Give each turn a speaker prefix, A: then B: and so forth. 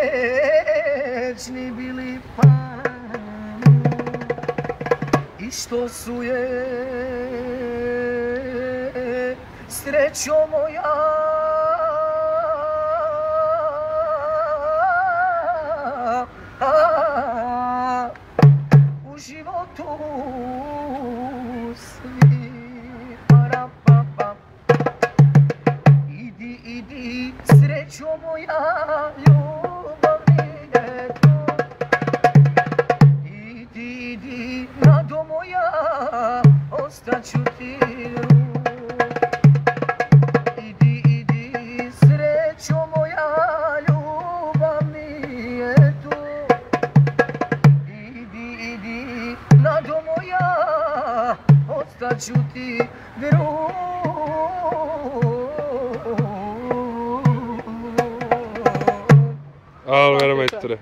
A: vječni bili panu i što su je srećo moja u životu svi. Idi, srećo moja, ljubav nije tu. Idi, nado moja, ostaću ti drug. Idi, srećo moja, ljubav nije tu. Idi, nado moja, ostaću ti drug.
B: Al vero majstore.